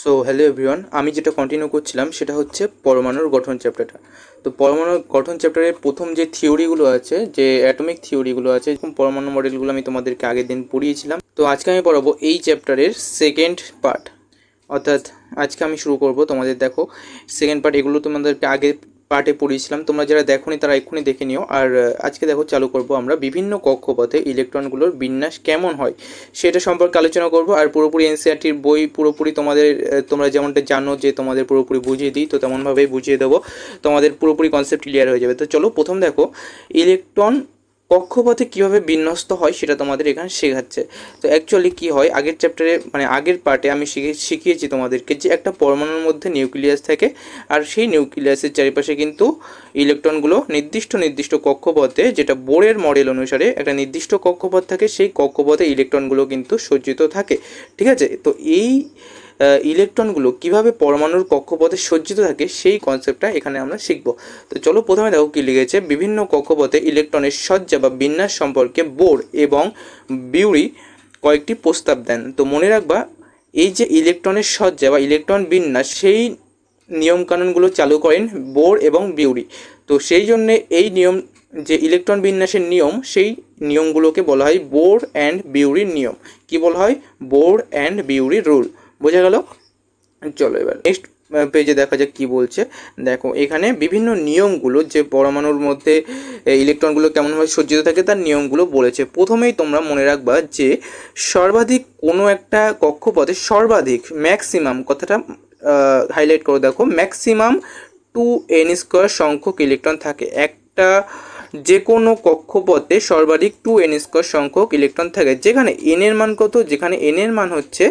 So hello everyone, আমি যেটা continue করছিলাম সেটা হচ্ছে পরমাণুর গঠন চ্যাপ্টারটা। তো পরমাণুর গঠন চ্যাপ্টারের প্রথম যে থিওরিগুলো আছে, যে অ্যাটমিক থিওরিগুলো আছে, এরকম পরমাণু মডেলগুলো আমি তোমাদেরকে আগের দিন পড়িয়েছিলাম। তো আজকে আমি পড়াবো এই চ্যাপ্টারের সেকেন্ড পার্ট, অর্থাৎ আজকে আমি শুরু করব। তোমাদের দেখো সেকেন্ড পার্ট, এগুলো তোমাদেরকে আগে পার্টে পড়িয়েছিলাম, তোমরা যারা দেখোনি তারা এক্ষুনি দেখে নিও। আর আজকে দেখো চালু করব আমরা বিভিন্ন কক্ষপথে ইলেকট্রনগুলোর বিন্যাস কেমন হয় সেটা সম্পর্কে আলোচনা করব। আর পুরোপুরি এনসিইআরটির বই পুরোপুরি তোমাদের, তোমরা যেমনটা জানো যে তোমাদের পুরোপুরি বুঝিয়ে দিই, তো তেমনভাবেই বুঝিয়ে দেবো, তোমাদের পুরোপুরি কনসেপ্ট ক্লিয়ার হয়ে যাবে। তো চলো প্রথম দেখো ইলেকট্রন কক্ষপথে কীভাবে বিন্যস্ত হয় সেটা তোমাদের এখানে শেখাচ্ছে। তো অ্যাকচুয়ালি কী হয়, আগের চ্যাপ্টারে মানে আগের পার্টে আমি শিখিয়েছি তোমাদেরকে যে একটা পরমাণুর মধ্যে নিউক্লিয়াস থাকে, আর সেই নিউক্লিয়াসের চারিপাশে কিন্তু ইলেকট্রনগুলো নির্দিষ্ট কক্ষপথে, যেটা বোরের মডেল অনুসারে একটা নির্দিষ্ট কক্ষপথ থাকে, সেই কক্ষপথে ইলেকট্রনগুলো কিন্তু সজ্জিত থাকে। ঠিক আছে, তো এই ইলেকট্রনগুলো কিভাবে পরমাণুর কক্ষপথে সজ্জিত থাকে সেই কনসেপ্টটা এখানে আমরা শিখব। তো চলো প্রথমে দেখো কি লিখেছে, বিভিন্ন কক্ষপথে ইলেকট্রনের সজ্জা বা বিন্যাস সম্পর্কে বোর এবং বিউরি কয়েকটি প্রস্তাব দেন। তো মনে রাখবা, এই যে ইলেকট্রনের সজ্জা বা ইলেকট্রন বিন্যাস, সেই নিয়মকানুনগুলো চালু করেন বোর এবং বিউরি। তো সেই জন্যে এই নিয়ম, যে ইলেকট্রন বিন্যাসের নিয়ম, সেই নিয়মগুলোকে বলা হয় বোর অ্যান্ড বিউরির নিয়ম। কি বলা হয়? Bohr and Bury rule. বোঝা গেল? চলো এবার নেক্সট পেজে দেখা যাক কি বলছে। দেখো এখানে বিভিন্ন নিয়মগুলো, যে পরমাণুর মধ্যে ইলেকট্রনগুলো কেমনভাবে সজ্জিত থাকে তার নিয়মগুলো বলেছে। প্রথমেই তোমরা মনে রাখবা যে সর্বাধিক কোনো একটা কক্ষপথে সর্বাধিক, ম্যাক্সিমাম, কথাটা হাইলাইট করে দেখো, ম্যাক্সিমাম 2n² সংখ্যক ইলেকট্রন থাকে। একটা যে কোনো কক্ষপথে সর্বাধিক 2n² সংখ্যক ইলেকট্রন থাকে, যেখানে n এর মান কত? যেখানে n এর মান হচ্ছে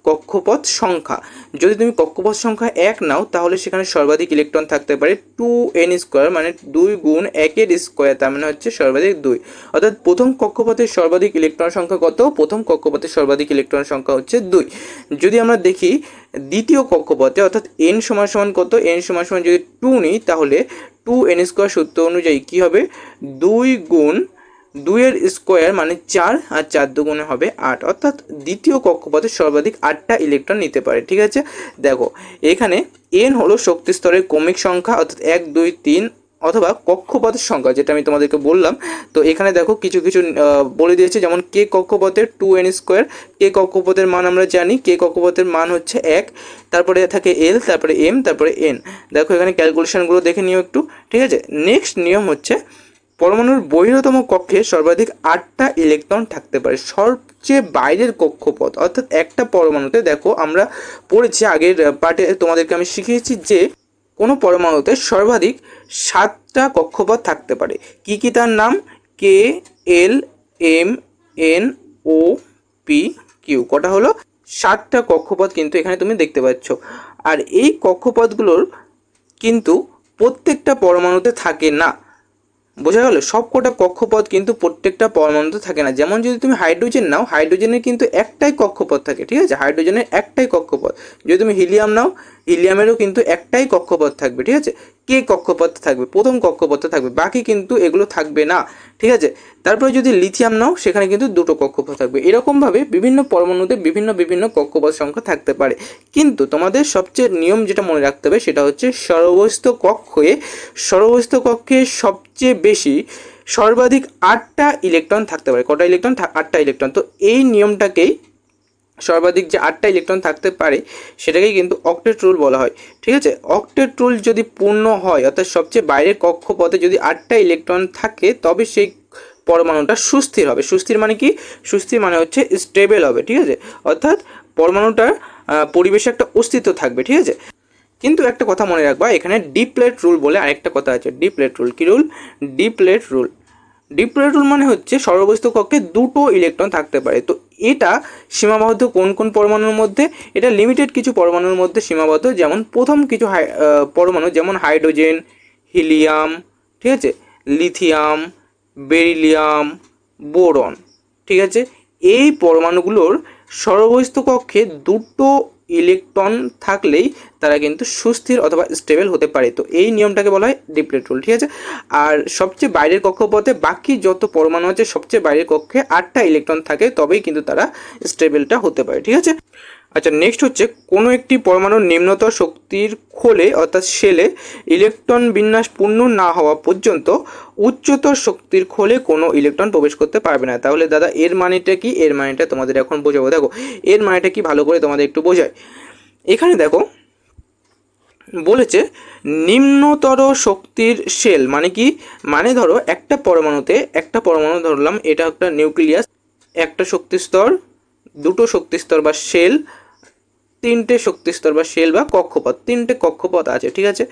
কক্ষপথ সংখ্যা। যদি তুমি কক্ষপথ সংখ্যা 1 নাও তাহলে সেখানে সর্বাধিক ইলেকট্রন থাকতে পারে 2n², মানে 2 গুণ 1-এর স্কোয়ার, তার মানে হচ্ছে সর্বাধিক 2। অর্থাৎ প্রথম কক্ষপথের সর্বাধিক ইলেকট্রন সংখ্যা কত? প্রথম কক্ষপথের সর্বাধিক ইলেকট্রন সংখ্যা হচ্ছে 2। যদি আমরা দেখি দ্বিতীয় কক্ষপথে, অর্থাৎ n সমান কত? n সমান যদি 2 নিই তাহলে 2n² সূত্র অনুযায়ী কী হবে? 2 গুণ 2-এর স্কোয়ার মানে 4, আর 4 দুগুণে হবে 8। অর্থাৎ দ্বিতীয় কক্ষপথে সর্বাধিক 8টা ইলেকট্রন নিতে পারে। ঠিক আছে, দেখো এখানে n হলো শক্তি স্তরের ক্রমিক সংখ্যা, অর্থাৎ 1, 2, 3, অথবা কক্ষপথের সংখ্যা, যেটা আমি তোমাদেরকে বললাম। তো এখানে দেখো কিছু বলে দিয়েছে, যেমন কে কক্ষপথের 2n², কে কক্ষপথের মান আমরা জানি, কে কক্ষপথের মান হচ্ছে 1, তারপরে থাকে l, তারপরে m, তারপরে n। দেখো এখানে ক্যালকুলেশনগুলো দেখে নিও একটু। ঠিক আছে, নেক্সট নিয়ম হচ্ছে পরমাণুর বহিরতম কক্ষে সর্বাধিক 8টা ইলেকট্রন থাকতে পারে। সবচেয়ে বাইরের কক্ষপথ, অর্থাৎ একটা পরমাণুতে, দেখো আমরা পড়েছি আগের পার্টে, তোমাদেরকে আমি শিখিয়েছি যে কোনো পরমাণুতে সর্বাধিক 7টা কক্ষপথ থাকতে পারে। কি কি তার নাম? কে, এল, এম, এন, ও, পি, কিউ। কটা হলো? 7টা কক্ষপথ কিন্তু এখানে তুমি দেখতে পাচ্ছ। আর এই কক্ষপথগুলোর কিন্তু প্রত্যেকটা পরমাণুতে থাকে না। বোঝা গেল? সবকটা কক্ষপথ কিন্তু প্রত্যেকটা পরমাণুতে থাকে না। যেমন যদি তুমি হাইড্রোজেন নাও, হাইড্রোজেনের কিন্তু একটাই কক্ষপথ থাকে। ঠিক আছে, হাইড্রোজেনের একটাই কক্ষপথ। যদি তুমি হিলিয়াম নাও, হিলিয়ামেরও কিন্তু একটাই কক্ষপথ থাকবে। ঠিক আছে, কে কক্ষপথ থাকবে? প্রথম কক্ষপথে থাকবে, বাকি কিন্তু এগুলো থাকবে না। ঠিক আছে, তারপরে যদি লিথিয়াম নাও, সেখানে কিন্তু 2টো কক্ষপথ থাকবে। এরকমভাবে বিভিন্ন পরমাণুতে বিভিন্ন কক্ষপথ সংখ্যা থাকতে পারে। কিন্তু তোমাদের সবচেয়ে নিয়ম যেটা মনে রাখতে হবে সেটা হচ্ছে সর্বস্থ কক্ষে সবচেয়ে বেশি সর্বাধিক 8টা ইলেকট্রন থাকতে পারে। কটা ইলেকট্রন? 8টা ইলেকট্রন। তো এই নিয়মটাকেই, সর্বাধিক যে 8টা ইলেকট্রন থাকতে পারে সেটাকেই কিন্তু অক্টেট রুল বলা হয়। ঠিক আছে, অক্টেট রুল যদি পূর্ণ হয়, অর্থাৎ সবচেয়ে বাইরের কক্ষপথে যদি 8টা ইলেকট্রন থাকে, তবে সেই পরমাণুটা সুস্থির হবে। সুস্থির মানে কি? সুস্থির মানে হচ্ছে স্টেবল হবে। ঠিক আছে, অর্থাৎ পরমাণুটার পরিবেশে একটা অস্তিত্ব থাকবে। ঠিক আছে, কিন্তু একটা কথা মনে রাখবা, এখানে ডিপ্লেট রুল বলে আরেকটা কথা আছে। ডিপ্লেট রুল কি রুল? ডিপ্লেট রুল। ডিপ্লেট রুল মানে হচ্ছে সর্বস্থ কক্ষে 2টো ইলেকট্রন থাকতে পারে। তো এটা সীমাবদ্ধ কোন কোন পরমাণুর মধ্যে? এটা লিমিটেড কিছু পরমাণুর মধ্যে সীমাবদ্ধ। যেমন প্রথম কিছু পরমাণু, যেমন হাইড্রোজেন, হিলিয়াম, ঠিক আছে, লিথিয়াম, বেরিলিয়াম, বোরন। ঠিক আছে, এই পরমাণুগুলোর সর্বস্থ কক্ষে 2টো ইলেকট্রন থাকলেই তারা কিন্তু সুস্থির অথবা স্টেবল হতে পারে। তো এই নিয়মটাকে বলা হয় ডিপ্লেট রুল। ঠিক আছে, আর সবচেয়ে বাইরের কক্ষপথে বাকি যত পরমাণু আছে, সবচেয়ে বাইরের কক্ষে 8টা ইলেকট্রন থাকে, তবেই কিন্তু তারা স্টেবলটা হতে পারে। ঠিক আছে, আচ্ছা, নেক্সট হচ্ছে কোনো একটি পরমাণুর নিম্নতর শক্তির খোলে অর্থাৎ শেলে ইলেকট্রন বিন্যাস পূর্ণ না হওয়া পর্যন্ত উচ্চতর শক্তির খোলে কোনো ইলেকট্রন প্রবেশ করতে পারবে না। তাহলে দাদা এর মানেটা কি? এর মানেটা তোমাদের এখন বোঝাবো। দেখো এর মানেটা কি ভালো করে তোমাদের একটু বোঝায়। এখানে দেখো বলেছে নিম্নতর শক্তির শেল মানে কি, মানে ধরো একটা পরমাণুতে, একটা পরমাণু ধরলাম এটা একটা নিউক্লিয়াস, একটা শক্তিস্তর, দুটো শক্তিস্তর বা শেল, তিনটে শক্তিস্তর বা শেল বা কক্ষপথ, তিনটে কক্ষপথ আছে, ঠিক আছে।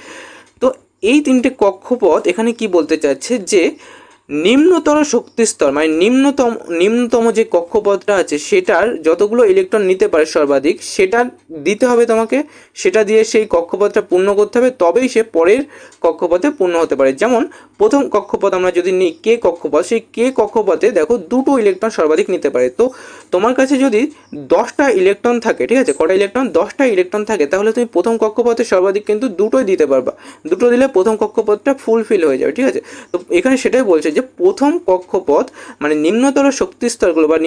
তো এই তিনটে কক্ষপথ এখানে কি বলতে চাচ্ছে যে নিম্নতর শক্তিস্তর মানে নিম্নতম যে কক্ষপথটা আছে সেটার যতগুলো ইলেকট্রন নিতে পারে সর্বাধিক, সেটা দিতে হবে তোমাকে, সেটা দিয়ে সেই কক্ষপথটা পূর্ণ করতে হবে, তবেই সে পরের কক্ষপথে পূর্ণ হতে পারে। যেমন প্রথম কক্ষপথ আমরা যদি নিই কে কক্ষপথ, সেই কে কক্ষপথে দেখো দুটো ইলেকট্রন সর্বাধিক নিতে পারে। তো তোমার কাছে যদি 10টা ইলেকট্রন থাকে, ঠিক আছে, কটা ইলেকট্রন? 10টা ইলেকট্রন থাকে, তাহলে তুমি প্রথম কক্ষপথে সর্বাধিক কিন্তু দুটোই দিতে পারবা, দুটো দিলে প্রথম কক্ষপথটা ফুলফিল হয়ে যাবে, ঠিক আছে। তো এখানে সেটাই বলছে যে প্রথম কক্ষপথ মানে নিম্নতর শক্তিস্তরগুলো বা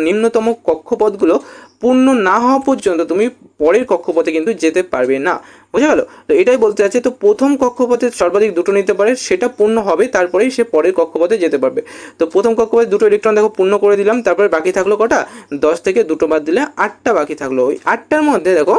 নিম্নতম কক্ষপথগুলো পূর্ণ না হওয়া পর্যন্ত তুমি পরের কক্ষপথে কিন্তু যেতে পারবে না। বোঝা গেল? তো এটাই বলতে চাচ্ছি। তো প্রথম কক্ষপথে সর্বাধিক দুটো নিতে পারে, সেটা পূর্ণ হবে, তারপরেই সে পরের কক্ষপথে যেতে পারবে। তো প্রথম কক্ষপথে দুটো ইলেকট্রন দেখো পূর্ণ করে দিলাম, তারপরে বাকি থাকলো কটা? 10 থেকে দুটো বাদ দিলে 8টা বাকি থাকলো। ওই 8টার মধ্যে দেখো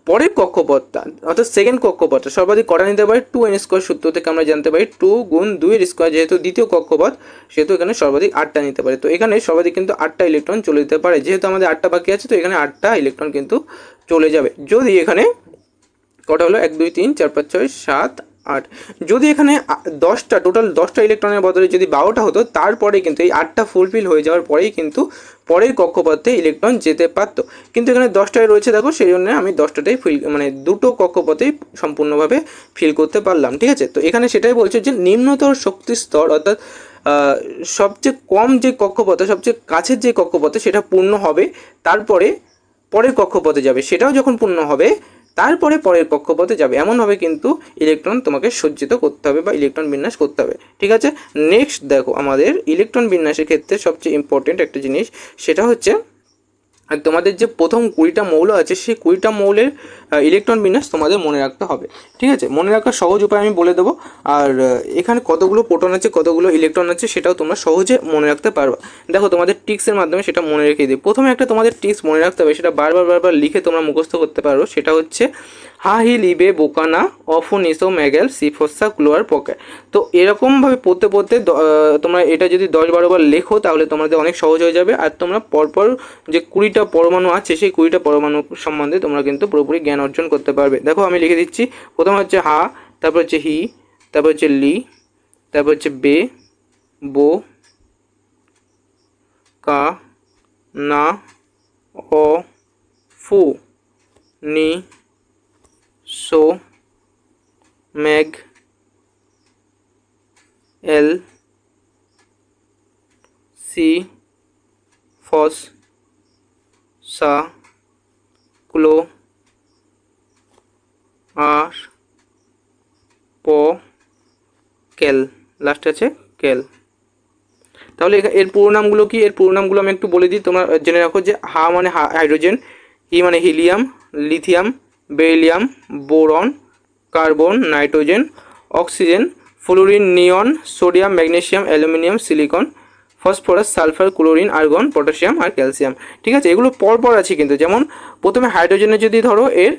পরের কক্ষপথটা অর্থাৎ সেকেন্ড কক্ষপথটা সর্বাধিক কটা নিতে পারে? 2n² সূত্র থেকে আমরা জানতে পারি 2 গুণ 2 যেহেতু দ্বিতীয় কক্ষপথ, সেহেতু এখানে সর্বাধিক 8টা নিতে পারে। তো এখানে সর্বাধিক কিন্তু 8টা ইলেকট্রন চলে যেতে পারে, যেহেতু আমাদের 8টা বাকি আছে, তো এখানে 8টা ইলেকট্রন কিন্তু চলে যাবে। যদি এখানে কটা হলো? 1 2 3 4 5 6 7 8, যদি এখানে 10টা টোটাল 10টা ইলেকট্রনের বদলে যদি 12টা হতো, তারপরে কিন্তু এই 8টা ফুলফিল হয়ে যাওয়ার পরেই কিন্তু পরের কক্ষপথে ইলেকট্রন যেতে পারতো। কিন্তু এখানে 10টায় রয়েছে দেখো, সেই জন্য আমি 10টাতেই মানে দুটো কক্ষপথেই সম্পূর্ণভাবে ফিল করতে পারলাম, ঠিক আছে। তো এখানে সেটাই বলছে যে নিম্নতর শক্তি স্তর অর্থাৎ সবচেয়ে কম যে কক্ষপথে, সবচেয়ে কাছের যে কক্ষপথে সেটা পূর্ণ হবে, তারপরে পরের কক্ষপথে যাবে, সেটাও যখন পূর্ণ হবে তারপরে পরের কক্ষপথে যাবে। এমনভাবে কিন্তু ইলেকট্রন তোমাকে সজ্জিত করতে হবে বা ইলেকট্রন বিন্যাস করতে হবে, ঠিক আছে। নেক্সট দেখো আমাদের ইলেকট্রন বিন্যাসের ক্ষেত্রে সবচেয়ে ইম্পর্টেন্ট একটা জিনিস, সেটা হচ্ছে আর তোমাদের যে প্রথম 20টা মৌল আছে সেই 20টা মৌলের ইলেকট্রন বিন্যাস তোমাদের মনে রাখতে হবে, ঠিক আছে। মনে রাখার সহজ উপায় আমি বলে দেবো। আর এখানে কতগুলো প্রোটন আছে কতগুলো ইলেকট্রন আছে সেটাও তোমরা সহজে মনে রাখতে পারবা। দেখো তোমাদের টিক্সের মাধ্যমে সেটা মনে রেখে দিই। প্রথমে একটা তোমাদের টিক্স মনে রাখতে হবে, সেটা বারবার লিখে তোমরা মুখস্থ করতে পারো। সেটা হচ্ছে হা হি লিবে বোকানা অফু নিসো ম্যাগেল সিফোসা ক্লোয়ার পকে। তো এরকমভাবে পড়তে পড়তে তোমরা এটা যদি 10-12 বার লেখো তাহলে তোমাদের অনেক সহজ হয়ে যাবে। আর তোমরা পরপর যে 20টা পরমাণু আছে সেই 20টা পরমাণু সম্বন্ধে তোমরা কিন্তু পুরোপুরি জ্ঞান অর্জন করতে পারবে। দেখো আমি লিখে দিচ্ছি। প্রথম হচ্ছে হা, তারপর হচ্ছে হি, তারপর হচ্ছে লি, তারপর হচ্ছে বে, বো, কা, না, অ, ফু, নি, সো, ম্যাগ, এল, সি, ফস, সা, ক্লো, আর, প, কেল, লাস্টে আছে কেল। তাহলে এর পুরো নামগুলো কি? এর পুরো নামগুলো আমি একটু বলে দিই, তোমরা জেনে রাখো। যে হা মানে হাইড্রোজেন, হি মানে helium, lithium, beryllium, boron, carbon, nitrogen, oxygen, fluorine, neon, sodium, magnesium, aluminium, silicon, phosphorus, sulphur, chlorine, argon, potassium আর ক্যালসিয়াম, ঠিক আছে। এগুলো পরপর আছে কিন্তু। যেমন প্রথমে হাইড্রোজেনের যদি ধরো এর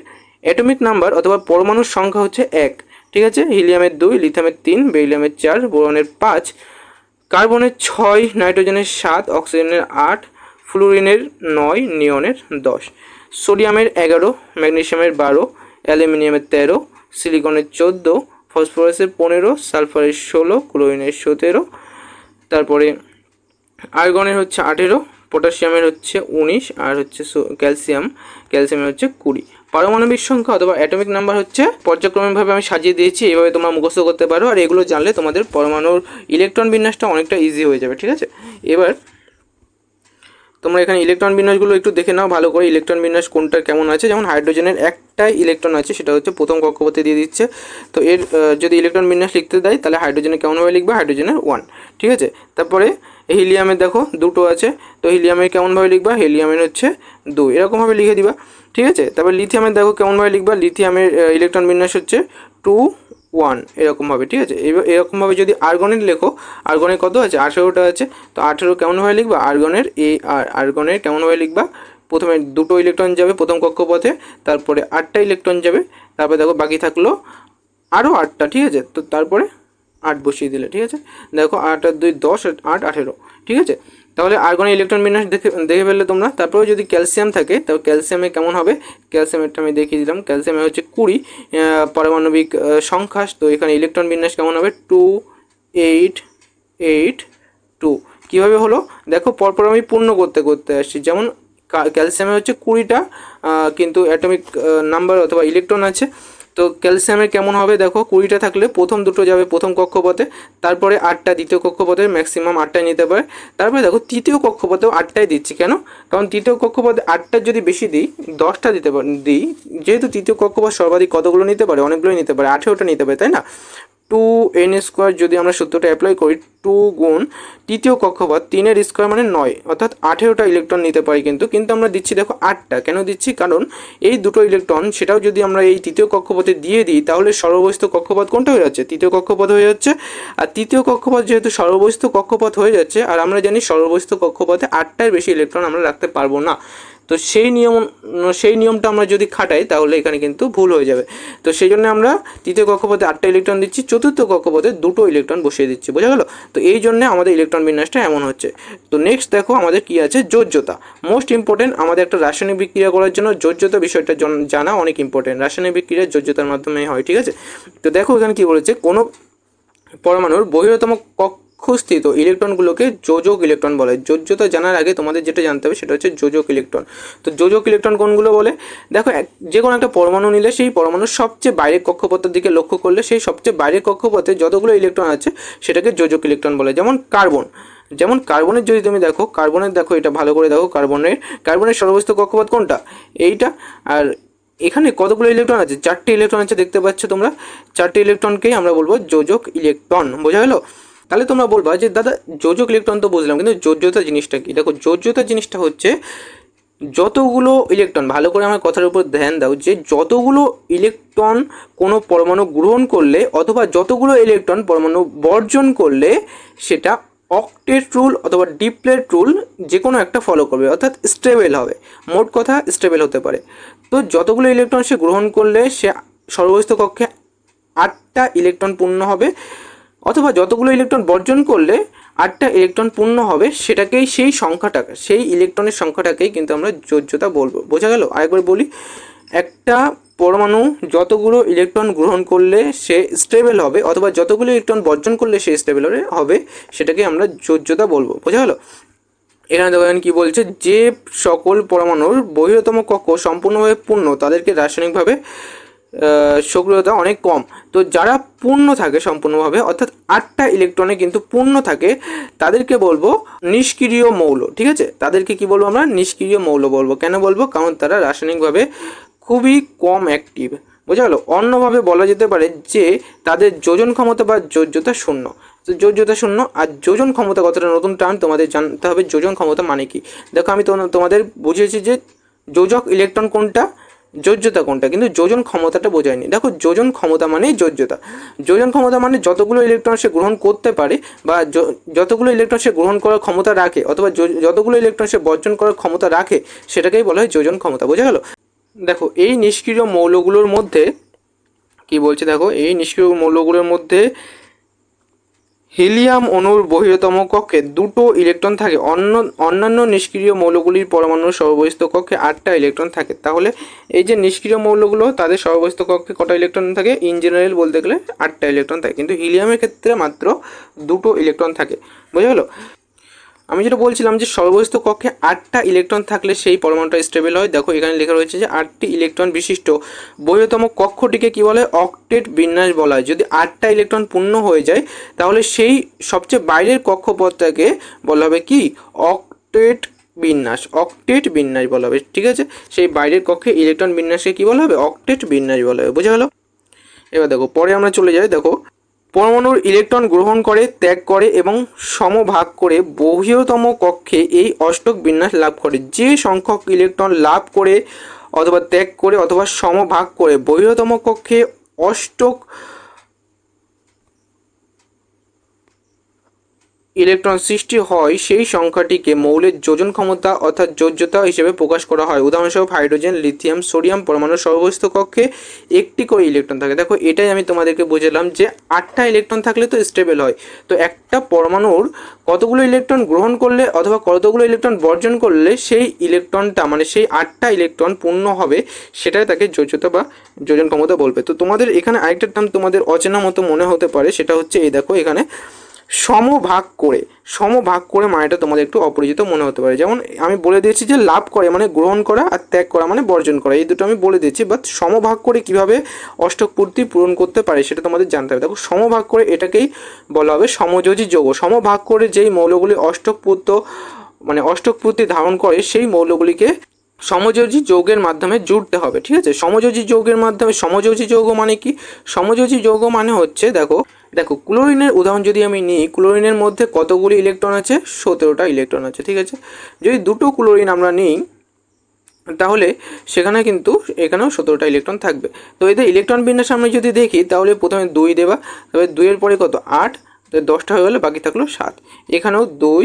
অ্যাটমিক নাম্বার অথবা পরমাণুর সংখ্যা হচ্ছে 1, ঠিক আছে। হিলিয়ামের 2, লিথিয়ামের 3, বেরিলিয়ামের 4, বোরনের 5, কার্বনের 6, নাইট্রোজেনের 7, অক্সিজেনের 8, ফ্লোরিনের 9, নিয়নের 10, সোডিয়ামের 11, ম্যাগনেসিয়ামের 12, অ্যালুমিনিয়ামের 13, সিলিকনের 14, ফসফরাসের 15, সালফারের 16, ক্লোরিনের 17, তারপরে আর্গনের হচ্ছে 18, পটাশিয়ামের হচ্ছে 19 আর হচ্ছে ক্যালসিয়ামের হচ্ছে 20। পারমাণবিক সংখ্যা অথবা অ্যাটমিক নাম্বার হচ্ছে পর্যায়ক্রমিকভাবে আমি সাজিয়ে দিয়েছি, এইভাবে তোমরা মুখস্থ করতে পারো। আর এগুলো জানলে তোমাদের পরমাণুর ইলেকট্রন বিন্যাসটা অনেকটা ইজি হয়ে যাবে, ঠিক আছে। এবার তোমরা এখানে ইলেকট্রন বিন্যাসগুলো একটু দেখে নাও ভালো করে, ইলেকট্রন বিন্যাস কোনটা কেমন আছে। যেমন হাইড্রোজেনের একটাই ইলেকট্রন আছে, সেটা হচ্ছে প্রথম কক্ষপথে দিয়ে দিচ্ছে। তো এর যদি ইলেকট্রন বিন্যাস লিখতে দেয় তাহলে হাইড্রোজেনের কেমনভাবে লিখবে? হাইড্রোজেনের 1, ঠিক আছে। তারপরে হিলিয়ামের দেখো দুটো আছে, তো হিলিয়ামের কেমনভাবে লিখবা, হিলিয়ামের হচ্ছে 2 এরকমভাবে লিখে দিবা, ঠিক আছে। তারপর লিথিয়ামের দেখো কেমনভাবে লিখবা, লিথিয়ামের ইলেকট্রন বিন্যাস হচ্ছে 2 1 এরকমভাবে, ঠিক আছে। এরকমভাবে যদি আর্গনের লেখো, আর্গনের কত আছে, 18টা আছে, তো 18 কেমনভাবে লিখবা, আর্গনের আর্গনের কেমনভাবে লিখবা, প্রথমে দুটো ইলেকট্রন যাবে প্রথম কক্ষপথে, তারপরে 8টা ইলেকট্রন যাবে, তারপরে দেখো বাকি থাকলো আরও 8টা, ঠিক আছে। তো তারপরে 8 বসিয়ে দিলে, ঠিক আছে। দেখো 8 আর 2 10, 8 18, ঠিক আছে। তাহলে আর্গনের ইলেকট্রন বিন্যাস দেখে ফেললে তোমরা। তারপরে যদি ক্যালসিয়াম থাকে, তাহলে ক্যালসিয়ামে কেমন হবে, ক্যালসিয়ামেরটা আমি দেখিয়ে দিলাম। ক্যালসিয়ামে হচ্ছে 20 পারমাণবিক সংখ্যা, তো এখানে ইলেকট্রন বিন্যাস কেমন হবে, 2 8 8 2। কীভাবে হলো দেখো, পরপর আমি পূর্ণ করতে করতে আসছি। যেমন ক্যালসিয়ামে হচ্ছে 20টা কিন্তু অ্যাটমিক নাম্বার অথবা ইলেকট্রন আছে, তো ক্যালসিয়ামের কেমন হবে দেখো, 20টা থাকলে প্রথম দুটো যাবে প্রথম কক্ষপথে, তারপরে 8টা দ্বিতীয় কক্ষপথে, ম্যাক্সিমাম 8টাই নিতে পারে। তারপরে দেখো তৃতীয় কক্ষপথেও 8টাই দিচ্ছি, কেন, কারণ তৃতীয় কক্ষপথে 8টার যদি বেশি দিই 10টা দিই, যেহেতু তৃতীয় কক্ষপথ সর্বাধিক কতগুলো নিতে পারে, অনেকগুলোই নিতে পারে, 18টা নিতে পারে, তাই না। 2n² যদি আমরা সূত্রটা অ্যাপ্লাই করি, 2 গুণ তৃতীয় কক্ষপথ 3-এর স্কোয়ার মানে 9, অর্থাৎ 18টা ইলেকট্রন নিতে পারি। কিন্তু আমরা দিচ্ছি দেখো 8টা, কেন দিচ্ছি, কারণ এই দুটো ইলেকট্রন সেটাও যদি আমরা এই তৃতীয় কক্ষপথে দিয়ে দিই, তাহলে সর্ববহিস্থ কক্ষপথ কোনটা হয়ে যাচ্ছে, তৃতীয় কক্ষপথ হয়ে যাচ্ছে। আর তৃতীয় কক্ষপথ যেহেতু সর্ববহিস্থ কক্ষপথ হয়ে যাচ্ছে, আর আমরা জানি সর্ববহিস্থ কক্ষপথে 8টার বেশি ইলেকট্রন আমরা রাখতে পারবো না, তো সেই নিয়মটা আমরা যদি খাটাই তাহলে এখানে কিন্তু ভুল হয়ে যাবে। তো সেই জন্য আমরা তৃতীয় কক্ষপথে 8টা ইলেকট্রন দিচ্ছি, চতুর্থ কক্ষপথে 2টো ইলেকট্রন বসিয়ে দিচ্ছি, বোঝা গেল। তো এই জন্য আমাদের ইলেকট্রন বিন্যাসটা এমন হচ্ছে। তো নেক্সট দেখো আমাদের কি আছে, যোজ্যতা। মোস্ট ইম্পর্টেন্ট, আমাদের একটা রাসায়নিক বিক্রিয়া করার জন্য যোজ্যতা বিষয়টা জানা অনেক ইম্পর্টেন্ট। রাসায়নিক বিক্রিয়া যোজ্যতার মাধ্যমে হয়, ঠিক আছে। তো দেখো এখানে কি বলেছে, কোনো পরমাণুর বহিরতম কক্ষস্থিত ইলেকট্রনগুলোকে যোজক ইলেকট্রন বলে। যোজ্যতা জানার আগে তোমাদের যেটা জানতে হবে সেটা হচ্ছে যোজক ইলেকট্রন। তো যোজক ইলেকট্রন কোনগুলো বলে, দেখো যে কোনো একটা পরমাণু নিলে সেই পরমাণুর সবচেয়ে বাইরের কক্ষপথের দিকে লক্ষ্য করলে সেই সবচেয়ে বাইরের কক্ষপথে যতগুলো ইলেকট্রন আছে সেটাকে যোজক ইলেকট্রন বলে। যেমন কার্বনের যদি তুমি দেখো, কার্বনের দেখো এটা ভালো করে দেখো, কার্বনের সর্বস্থ কক্ষপথ কোনটা, এইটা। আর এখানে কতগুলো ইলেকট্রন আছে, 4টে ইলেকট্রন আছে, দেখতে পাচ্ছ তোমরা, 4টে ইলেকট্রনকেই আমরা বলবো যোজক ইলেকট্রন, বোঝা গেল। তাহলে তোমরা বলবা যে দাদা যোজক ইলেকট্রন তো বুঝলাম, কিন্তু যোজ্যতা জিনিসটা কি, দেখো যোজ্যতা জিনিসটা হচ্ছে যতগুলো ইলেকট্রন, ভালো করে আমার কথার উপর ধ্যান দাও, যে যতগুলো ইলেকট্রন কোনো পরমাণু গ্রহণ করলে অথবা যতগুলো ইলেকট্রন পরমাণু বর্জন করলে সেটা অক্টেট রুল অথবা ডিপ্লেট রুল যে কোনো একটা ফলো করবে, অর্থাৎ স্টেবল হবে। মোট কথা স্টেবল হতে পারে। তো যতগুলো ইলেকট্রন সে গ্রহণ করলে সে সর্বস্থ কক্ষে 8টা ইলেকট্রন পূর্ণ হবে, অথবা যতগুলো ইলেকট্রন বর্জন করলে 8টা ইলেকট্রন পূর্ণ হবে, সেটাকেই সেই ইলেকট্রনের সংখ্যাটাকেই কিন্তু আমরা যোজ্যতা বলবো, বোঝা গেল। আরেকবার বলি, একটা পরমাণু যতগুলো ইলেকট্রন গ্রহণ করলে সে স্টেবল হবে, অথবা যতগুলো ইলেকট্রন বর্জন করলে সে স্টেবল হবে, সেটাকে আমরা যোজ্যতা বলবো, বোঝা গেল। এখানে দেখেন কি বলছে, যে সকল পরমাণুর বহিরতম কক্ষ সম্পূর্ণভাবে পূর্ণ তাদেরকে রাসায়নিকভাবে সক্রিয়তা অনেক কম। তো যারা পূর্ণ থাকে সম্পূর্ণভাবে, অর্থাৎ 8টা ইলেকট্রনে কিন্তু পূর্ণ থাকে, তাদেরকে বলবো নিষ্ক্রিয় মৌল, ঠিক আছে। তাদেরকে কি বলবো আমরা, নিষ্ক্রিয় মৌল বলবো। কেন বলবো, কারণ তারা রাসায়নিকভাবে খুবই কম অ্যাক্টিভ, বোঝা গেল। অন্যভাবে বলা যেতে পারে যে তাদের যোজন ক্ষমতা বা যোজ্যতা শূন্য। তো যোজ্যতা শূন্য আর যোজন ক্ষমতা কতটা নতুন টার্ম তোমাদের জানতে হবে। যোজন ক্ষমতা মানে কি, দেখো আমি তোমাদের বুঝিয়েছি যে যোজক ইলেকট্রন কোনটা, যোজ্যতা কোনটা, কিন্তু যোজন ক্ষমতাটা বোঝায়নি। দেখো যোজন ক্ষমতা মানে যোজন ক্ষমতা মানে যতগুলো ইলেকট্রন সে গ্রহণ করতে পারে, বা যতগুলো ইলেকট্রন সে গ্রহণ করার ক্ষমতা রাখে, অথবা যতগুলো ইলেকট্রন সে বর্জন করার ক্ষমতা রাখে, সেটাকেই বলা হয় যোজন ক্ষমতা, বোঝা গেল। দেখো এই নিষ্ক্রিয় মৌলগুলোর মধ্যে কি বলছে, দেখো এই নিষ্ক্রিয় মৌলগুলোর মধ্যে হিলিয়াম অণুর বহিরতম কক্ষে 2টো ইলেকট্রন থাকে। অন্যান্য নিষ্ক্রিয় মৌলগুলির পরমাণুর সর্ববহিস্থ কক্ষে 8টা ইলেকট্রন থাকে। তাহলে এই যে নিষ্ক্রিয় মৌলগুলো তাদের সর্ববহিস্থ কক্ষে কটা ইলেকট্রন থাকে, ইন জেনারেল বলতে গেলে 8টা ইলেকট্রন থাকে, কিন্তু হিলিয়ামের ক্ষেত্রে মাত্র 2টো ইলেকট্রন থাকে, বোঝা গেল। আমি যেটা বলছিলাম যে সর্ববহিস্থ কক্ষে 8টা ইলেকট্রন থাকলে সেই পরমাণুটা স্টেবল হয়। দেখো এখানে লেখা রয়েছে যে 8টি ইলেকট্রন বিশিষ্ট বহিরতম কক্ষটিকে কি বলে, অক্টেট বিন্যাস বলা হয়। যদি 8টা ইলেকট্রন পূর্ণ হয়ে যায় তাহলে সেই সবচেয়ে বাইরের কক্ষপথটাকে বলা হবে কি, অক্টেট বিন্যাস বলা হবে, ঠিক আছে। সেই বাইরের কক্ষে ইলেকট্রন বিন্যাসকে কি বলা হবে, অক্টেট বিন্যাস বলা হবে, বোঝা গেল। এবার দেখো পরে আমরা চলে যাই, দেখো পরমাণুর ইলেকট্রন গ্রহণ করে, ত্যাগ করে এবং সমভাগ করে বহিরতম কক্ষে এই অষ্টক বিন্যাস লাভ করে। যে সংখ্যক ইলেকট্রন লাভ করে অথবা ত্যাগ করে অথবা সমভাগ করে বহিরতম কক্ষে অষ্টক ইলেকট্রন সৃষ্টি হয় সেই সংখ্যাটিকে মৌলের যোজন ক্ষমতা অর্থাৎ যোজ্যতা হিসেবে প্রকাশ করা হয়। উদাহরণস্বরূপ হাইড্রোজেন, লিথিয়াম, সোডিয়াম পরমাণুর সর্বস্থ কক্ষে একটি করে ইলেকট্রন থাকে। দেখো এটাই আমি তোমাদেরকে বোঝালাম যে 8টা ইলেকট্রন থাকলে তো স্টেবল হয়। তো একটা পরমাণুর কতগুলো ইলেকট্রন গ্রহণ করলে অথবা কতগুলো ইলেকট্রন বর্জন করলে সেই ইলেকট্রনটা মানে সেই 8টা ইলেকট্রন পূর্ণ হবে, সেটাই তাকে যোজ্যতা বা যোজন ক্ষমতা বলবে। তো তোমাদের এখানে আরেকটা টার্ম তোমাদের অচেনা মতো মনে হতে পারে, সেটা হচ্ছে এই দেখো এখানে সমভাগ করে। সমভাগ করে মানেটা তোমাদের একটু অপরিচিত মনে হতে পারে। যেমন আমি বলে দিয়েছি যে লাভ করে মানে গ্রহণ করা আর ত্যাগ করা মানে বর্জন করা, এই দুটো আমি বলে দিয়েছি। বাট সমভাগ করে কিভাবে অষ্টক পূর্তি পূরণ করতে পারে সেটা তোমাদের জানতে হবে। দেখো সমভাগ করে এটাকেই বলা হবে সমযোজী যৌগ। সমভাগ করে যেই মৌলগুলি অষ্টক পূর্তি ধারণ করে সেই মৌলগুলিকে সমযোজী যৌগের মাধ্যমে জুড়তে হবে। ঠিক আছে, সমযোজী যৌগের মাধ্যমে। সমযোজী যৌগ মানে কি? সমযোজী যৌগ মানে হচ্ছে দেখো ক্লোরিনের উদাহরণ যদি আমি নিই, ক্লোরিনের মধ্যে কতগুলি ইলেকট্রন আছে? 17টা ইলেকট্রন আছে। ঠিক আছে, যদি দুটো ক্লোরিন আমরা নিই তাহলে সেখানে কিন্তু এখানেও 17টা ইলেকট্রন থাকবে। তো এদের ইলেকট্রন বিন্যাস আমরা যদি দেখি তাহলে প্রথমে 2 দেবা, তবে 2-এর পরে কত? 8, তো 10টা হয়ে গেলে বাকি থাকলো 7। এখানেও 2,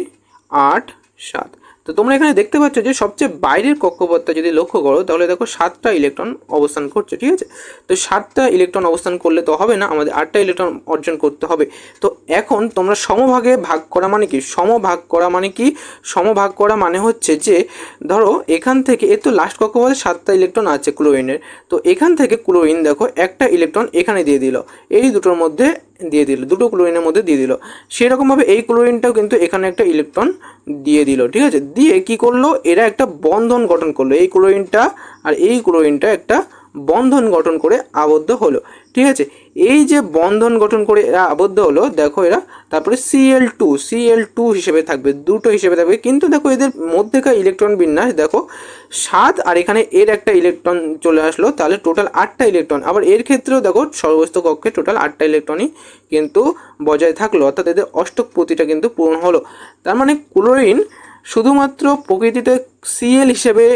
8, 7। তো তোমরা এখানে দেখতে পাচ্ছ যে সবচেয়ে বাইরের কক্ষপথটা যদি লক্ষ্য করো তাহলে দেখো 7টা ইলেকট্রন অবস্থান করছে। ঠিক আছে, তো 7টা ইলেকট্রন অবস্থান করলে তো হবে না, আমাদের 8টা ইলেকট্রন অর্জন করতে হবে। তো এখন তোমরা সমভাগে ভাগ করা মানে কি? সমভাগ করা মানে কি? সমভাগ করা মানে হচ্ছে যে ধরো এখান থেকে এর তো লাস্ট কক্ষপথে 7টা ইলেকট্রন আছে ক্লোরিনের, তো এখান থেকে ক্লোরিন দেখো একটা ইলেকট্রন এখানে দিয়ে দিল, এই দুটোর মধ্যে দিয়ে দিল, দুটো ক্লোরিনের মধ্যে দিয়ে দিল। সেরকমভাবে এই ক্লোরিনটাও কিন্তু এখানে একটা ইলেকট্রন দিয়ে দিল। ঠিক আছে, দিয়ে কি করলো? এরা একটা বন্ধন গঠন করলো, এই ক্লোরিনটা আর এই ক্লোরিনটা একটা বন্ধন গঠন করে আবদ্ধ হলো। ঠিক আছে, এই যে বন্ধন গঠন করে এরা আবদ্ধ হলো, দেখো এরা তারপরে Cl2 হিসেবে থাকবে, দুটো হিসেবে থাকবে। কিন্তু দেখো এদের মধ্যেকার ইলেকট্রন বিন্যাস দেখো 7, আর এখানে এর একটা ইলেকট্রন চলে আসলো, তাহলে টোটাল 8টা ইলেকট্রন। আবার এর ক্ষেত্রেও দেখো সর্বস্থ কক্ষে টোটাল 8টা ইলেকট্রনই কিন্তু বজায় থাকলো, অর্থাৎ এদের অষ্টক পূর্তিটা কিন্তু পূরণ হলো। তার মানে ক্লোরিন শুধুমাত্র প্রকৃতিতে Cl হিসেবে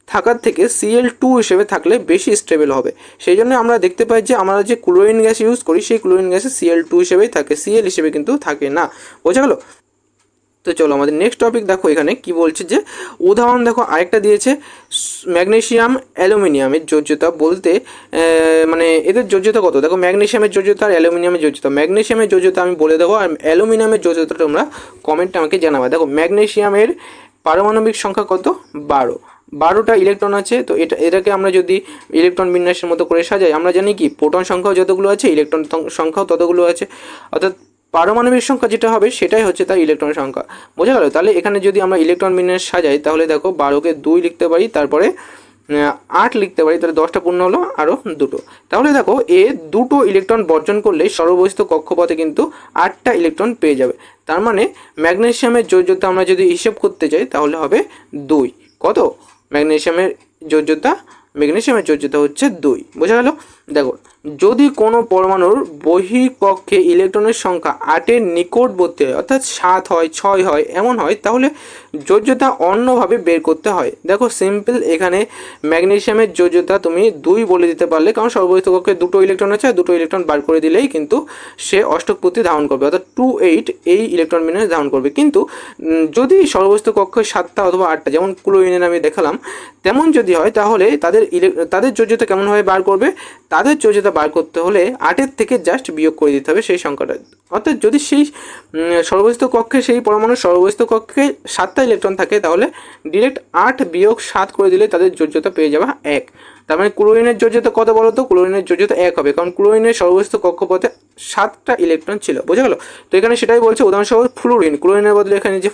থাকার থেকে Cl2 হিসেবে থাকলে বেশি স্টেবল হবে। সেই জন্য আমরা দেখতে পাই যে আমরা যে ক্লোরিন গ্যাস ইউজ করি সেই ক্লোরিন গ্যাসে Cl2 হিসেবেই থাকে, Cl হিসেবে কিন্তু থাকে না। বোঝা গেল? তো চলো আমাদের নেক্সট টপিক দেখো এখানে কি বলছে, যে উদাহরণ দেখো আরেকটা দিয়েছে ম্যাগনেসিয়াম অ্যালুমিনিয়ামের যোজ্যতা বলতে মানে এদের যোজ্যতা কত? দেখো ম্যাগনেসিয়ামের যোজ্যতা আর অ্যালুমিনিয়ামের যোজ্যতা। ম্যাগনেসিয়ামের যোজ্যতা আমি বলে দেবো, আর অ্যালুমিনিয়ামের যোজ্যতা তোমরা কমেন্টে আমাকে জানাবে। দেখো ম্যাগনেসিয়ামের পারমাণবিক সংখ্যা কত? 12টা ইলেকট্রন আছে। তো এটাকে আমরা যদি ইলেকট্রন বিন্যাসের মতো করে সাজাই, আমরা জানি কি প্রোটন সংখ্যাও যতগুলো আছে ইলেকট্রন সংখ্যাও ততগুলো আছে, অর্থাৎ পারমাণবিক সংখ্যা যেটা হবে সেটাই হচ্ছে তার ইলেকট্রন সংখ্যা। বোঝা গেল? তাহলে এখানে যদি আমরা ইলেকট্রন বিন্যাস সাজাই তাহলে দেখো 12কে 2 লিখতে পারি, তারপরে 8 লিখতে পারি, তাহলে 10টা পূর্ণ হলো, আরও দুটো। তাহলে দেখো এ দুটো ইলেকট্রন বর্জন করলে সর্ববহিস্থ কক্ষপথে কিন্তু 8টা ইলেকট্রন পেয়ে যাবে। তার মানে ম্যাগনেসিয়ামের যোজ্যতা আমরা যদি হিসেব করতে চাই তাহলে হবে 2। কত? ম্যাগনেসিয়ামের যোজ্যতা হচ্ছে 2। বোঝা গেল? দেখো যদি কোনো পরমাণুর বহিঃকক্ষে ইলেকট্রনের সংখ্যা 8-এর নিকটবর্তী হয়, অর্থাৎ 7 হয়, 6 হয়, এমন হয়, তাহলে যোজ্যতা অন্যভাবে বের করতে হয়। দেখো সিম্পল, এখানে ম্যাগনেসিয়ামের যোজ্যতা তুমি 2 বলে দিতে পারলে, কারণ সর্বস্থ কক্ষে দুটো ইলেকট্রন আছে, আর দুটো ইলেকট্রন বার করে দিলেই কিন্তু সে অষ্টক পূর্তি ধারণ করবে, অর্থাৎ 2-8 এই ইলেকট্রন বিন্যাস ধারণ করবে। কিন্তু যদি সর্বস্থ কক্ষে 7টা অথবা 8টা, যেমন ক্লোরিনের আমি দেখালাম, তেমন যদি হয় তাহলে তাদের যোজ্যতা কেমনভাবে বার করবে? তাদের যোজ্যতা বার করতে হলে 8-এর থেকে জাস্ট বিয়োগ করে দিতে হবে সেই সংখ্যাটা। অর্থাৎ যদি সেই সর্বস্থ কক্ষে সেই পরমাণুর সর্বস্থ কক্ষে 7টা ইলেকট্রন থাকে তাহলে ডিরেক্ট 8 বিয়োগ 7 করে দিলে তাদের যোজ্যতা পেয়ে যাবে 1। তার মানে ক্লোরিনের যোজ্যতা কত বলো তো? ক্লোরিনের যোজ্যতা 1 হবে, কারণ ক্লোরিনের সর্বস্থ কক্ষপথে 7টা ইলেকট্রন ছিল। বোঝা গেল? তো এখানে সেটাই বলছে। উদাহরণস্বরূপ ফ্লোরিন, ক্লোরিনের বদলে এখানে যে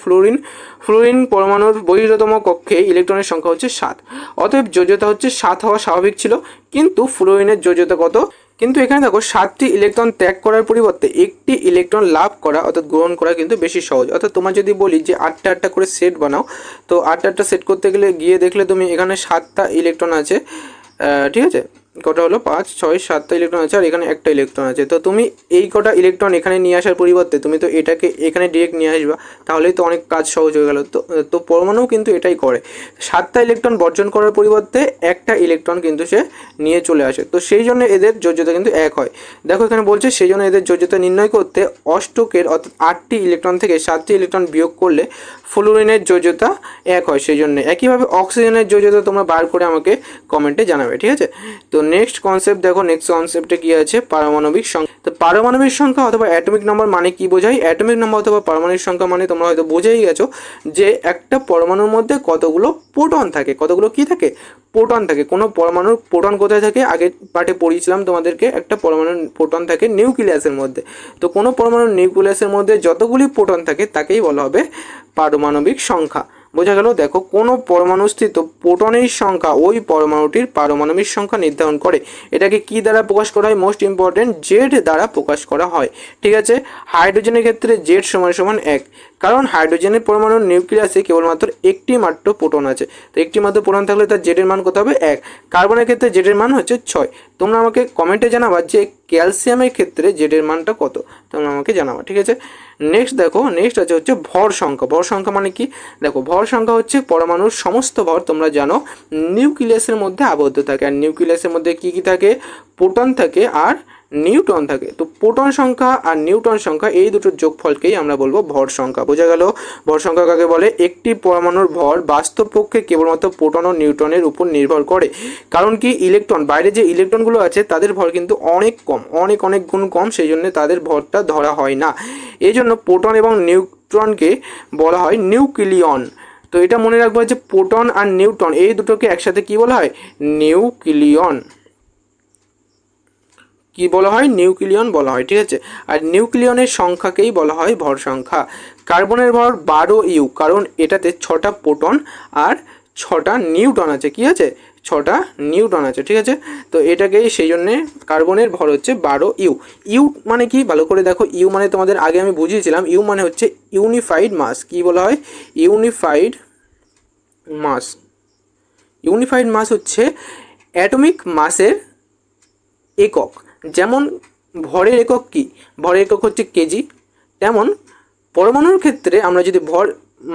ফ্লোরিন পরমাণুর বহিরতম কক্ষে ইলেকট্রনের সংখ্যা হচ্ছে 7, অতএব যোজ্যতা হচ্ছে 7 হওয়া স্বাভাবিক ছিল। কিন্তু ফ্লোরিনের যোজ্যতা কত? কিন্তু এখানে দেখো 7টি ইলেকট্রন ত্যাগ করার পরিবর্তে একটি ইলেকট্রন লাভ করা অর্থাৎ গ্রহণ করা কিন্তু বেশি সহজ। অর্থাৎ তোমার যদি বলি যে 8টা করে সেট বানাও, তো 8টা সেট করতে গেলে গিয়ে দেখলে তুমি এখানে 7টা ইলেকট্রন আছে, ঠিক আছে, কটা হলো 5 6 7টা ইলেকট্রন আছে আর এখানে একটা ইলেকট্রন আছে। তো তুমি এই কটা ইলেকট্রন এখানে নিয়ে আসার পরিবর্তে তুমি তো এটাকে এখানে ডিরেক্ট নিয়ে আসবা, তাহলেই তো অনেক কাজ সহজ হয়ে গেল। তো পরমাণু কিন্তু এটাই করে, 7টা ইলেকট্রন বর্জন করার পরিবর্তে একটা ইলেকট্রন কিন্তু সে নিয়ে চলে আসে। তো সেই জন্য এদের যোজ্যতা কিন্তু এক হয়। দেখো এখানে বলছে সেই জন্য এদের যোজ্যতা নির্ণয় করতে অষ্টকের অর্থাৎ 8টি ইলেকট্রন থেকে 7টি ইলেকট্রন বিয়োগ করলে ফ্লুরিনের যোজ্যতা এক হয়। সেই জন্য একইভাবে অক্সিজেনের যোজ্যতা তোমরা বার করে আমাকে কমেন্টে জানাবে, ঠিক আছে। তো নেক্সট কনসেপ্ট দেখো, নেক্সট কনসেপ্টে কি আছে, পারমাণবিক সংখ্যা। তো পারমাণবিক সংখ্যা অথবা অ্যাটমিক নম্বর মানে কি বোঝায়? অ্যাটমিক নম্বর অথবা পারমাণবিক সংখ্যা মানে তোমরা হয়তো বুঝেই গেছো যে একটা পরমাণুর মধ্যে কতগুলো প্রোটন থাকে, কতগুলো কি থাকে, প্রোটন থাকে। কোনো পরমাণুর প্রোটন কোথায় থাকে? আগের পার্টে পড়িয়েছিলাম তোমাদেরকে, একটা পরমাণুর প্রোটন থাকে নিউক্লিয়াসের মধ্যে। তো কোনো পরমাণুর নিউক্লিয়াসের মধ্যে যতগুলি প্রোটন থাকে তাকেই বলা হবে পারমাণবিক সংখ্যা। বোঝা গেল? দেখো কোনো পরমাণুস্থিত প্রোটনের সংখ্যা ওই পরমাণুটির পারমাণবিক সংখ্যা নির্ধারণ করে। এটাকে কি দ্বারা প্রকাশ করা হয়? মোস্ট ইম্পর্টেন্ট, জেড দ্বারা প্রকাশ করা হয়, ঠিক আছে। হাইড্রোজেনের ক্ষেত্রে জেড সমান সমান 1, কারণ হাইড্রোজেনের পরমাণুর নিউক্লিয়াসে কেবলমাত্র একটি মাত্র প্রোটন আছে। তো একটি মাত্র প্রোটন থাকলে তার জেডের মান কত হবে? 1। কার্বনের ক্ষেত্রে জেডের মান হচ্ছে 6। তোমরা আমাকে কমেন্টে জানাবা যে ক্যালসিয়ামের ক্ষেত্রে জেডের মানটা কত, তোমরা আমাকে জানাবা, ঠিক আছে। নেক্সট দেখো, নেক্সট আছে হচ্ছে ভর সংখ্যা। ভর সংখ্যা মানে কি? দেখো ভর সংখ্যা হচ্ছে পরমাণুর সমস্ত ভর তোমরা জানো নিউক্লিয়াসের মধ্যে আবদ্ধ থাকে। আর নিউক্লিয়াসের মধ্যে কি কি থাকে? প্রোটন থাকে আর নিউট্রন থাকে। তো প্রোটন সংখ্যা আর নিউট্রন সংখ্যা এই দুটোর যোগফলকেই আমরা বলবো ভর সংখ্যা। বোঝা গেল? ভর সংখ্যা কাকে বলে? একটি পরমাণুর ভর বাস্তবপক্ষে কেবলমাত্র প্রোটন ও নিউট্রনের উপর নির্ভর করে। কারণ কি, ইলেকট্রন, বাইরে যে ইলেকট্রনগুলো আছে তাদের ভর কিন্তু অনেক কম, অনেক অনেক গুণ কম, সেই জন্য তাদের ভরটা ধরা হয় না। এই জন্য প্রোটন এবং নিউট্রনকে বলা হয় নিউক্লিয়ন। তো এটা মনে রাখবো যে প্রোটন আর নিউট্রন এই দুটোকে একসাথে কি বলা হয়? নিউক্লিয়ন। কি বলা হয়? নিউক্লিয়ন বলা হয়, ঠিক আছে। আর নিউক্লিয়নের সংখ্যাকেই বলা হয় ভর সংখ্যা। কার্বনের ভর 12 ইউ, কারণ এটাতে 6টা প্রোটন আর 6টা নিউট্রন আছে। কি আছে? 6টা নিউট্রন আছে, ঠিক আছে। তো এটাকেই সেই জন্যে কার্বনের ভর হচ্ছে 12 ইউ। ইউ মানে কি? ভালো করে দেখো, ইউ মানে তোমাদের আগে আমি বুঝিয়েছিলাম, ইউ মানে হচ্ছে ইউনিফাইড মাস। কি বলা হয়? ইউনিফাইড মাস। ইউনিফাইড মাস হচ্ছে অ্যাটমিক মাসের একক। যেমন ভরের একক কি? ভরের একক হচ্ছে কেজি। তেমন পরমাণুর ক্ষেত্রে আমরা যদি ভর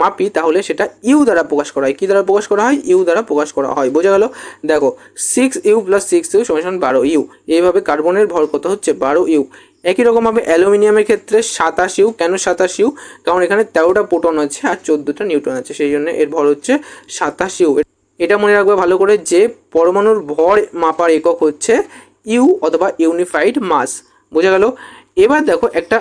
মাপি তাহলে সেটা ইউ দ্বারা প্রকাশ করা হয়। কী দ্বারা প্রকাশ করা হয়? ইউ দ্বারা প্রকাশ করা হয়। বোঝা গেল? দেখো 6u + 6u = 12u। এইভাবে কার্বনের ভর কত হচ্ছে? 12u। একই রকমভাবে অ্যালুমিনিয়ামের ক্ষেত্রে 27u। কেন 27u? কারণ এখানে 13টা প্রোটন আছে আর 14টা নিউট্রন আছে, সেই জন্য এর ভর হচ্ছে 27u। এটা মনে রাখবে ভালো করে যে পরমাণুর ভর মাপার একক হচ্ছে ইউ অথবা ইউনিফাইড মাস। বোঝা গেল? এবার দেখো একটা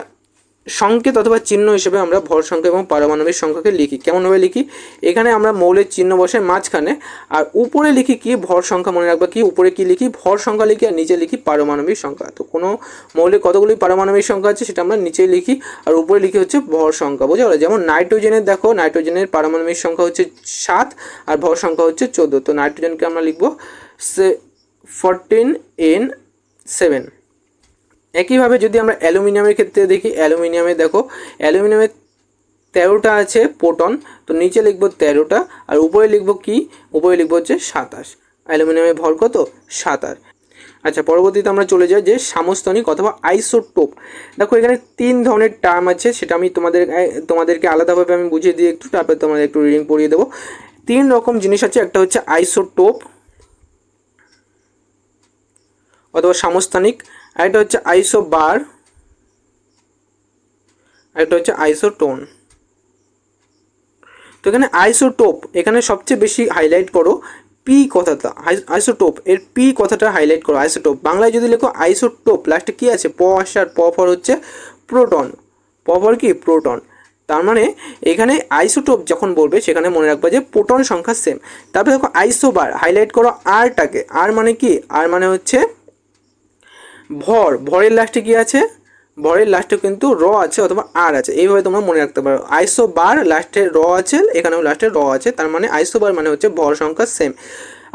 সংকেত অথবা চিহ্ন হিসেবে আমরা ভর সংখ্যা এবং পারমাণবিক সংখ্যাকে লিখি। কেমনভাবে লিখি? এখানে আমরা মৌলের চিহ্ন বসাই মাঝখানে, আর উপরে লিখি কি? ভর সংখ্যা। মনে রাখবা কি? উপরে কি লিখি? ভর সংখ্যা লিখি, আর নিচে লিখি পারমাণবিক সংখ্যা। তো কোনো মৌলে কতগুলি পারমাণবিক সংখ্যা আছে সেটা আমরা নিচেই লিখি, আর উপরে লিখি হচ্ছে ভর সংখ্যা। বোঝা গেল? যেমন নাইট্রোজেনের, দেখো নাইট্রোজেনের পারমাণবিক সংখ্যা হচ্ছে 7 আর ভর সংখ্যা হচ্ছে 14। তো নাইট্রোজেনকে আমরা লিখবো 14n7। একইভাবে যদি আমরা অ্যালুমিনিয়ামের ক্ষেত্রে দেখি, অ্যালুমিনিয়ামে দেখো অ্যালুমিনিয়ামে 13টা আছে প্রোটন, তো নিচে লিখবো 13টা, আর উপরে লিখবো কি? উপরে লিখবো হচ্ছে 27। অ্যালুমিনিয়ামের ভর কত? 27। আচ্ছা, পরবর্তীতে আমরা চলে যাই যে সমস্থনিক অথবা আইসোটোপ। দেখো এখানে 3 ধরনের টার্ম আছে, সেটা আমি তোমাদেরকে আলাদাভাবে আমি বুঝিয়ে দিই একটু, তারপরে তোমাদের একটু রিডিং পড়িয়ে দেবো। 3 রকম জিনিস আছে, একটা হচ্ছে আইসোটোপ অথবা সমস্থানিক, আরেকটা হচ্ছে আইসোবার, আরেকটা হচ্ছে আইসোটোন। তো এখানে আইসোটোপ, এখানে সবচেয়ে বেশি হাইলাইট করো পি কথাটা। আইসোটোপ এর পি কথাটা হাইলাইট করো। আইসোটোপ বাংলায় যদি লেখো আইসোটোপ, লাস্টে কি আছে? প আসে, আর প ফর হচ্ছে প্রোটন। প ফর কি? প্রোটন। তার মানে এখানে আইসোটোপ যখন বলবে সেখানে মনে রাখবে যে প্রোটন সংখ্যা সেম। তারপরে দেখো আইসোবার, হাইলাইট করো আরটাকে। আর মানে কি? আর মানে হচ্ছে ভর। ভরের লাস্টে কি আছে? ভরের লাস্টে কিন্তু র আছে অথবা আর আছে, এইভাবে তোমরা মনে রাখতে পারো। আইসোবার লাস্টে র আছে, এখানেও লাস্টে র আছে, তার মানে আইসোবার মানে হচ্ছে ভর সংখ্যা সেম।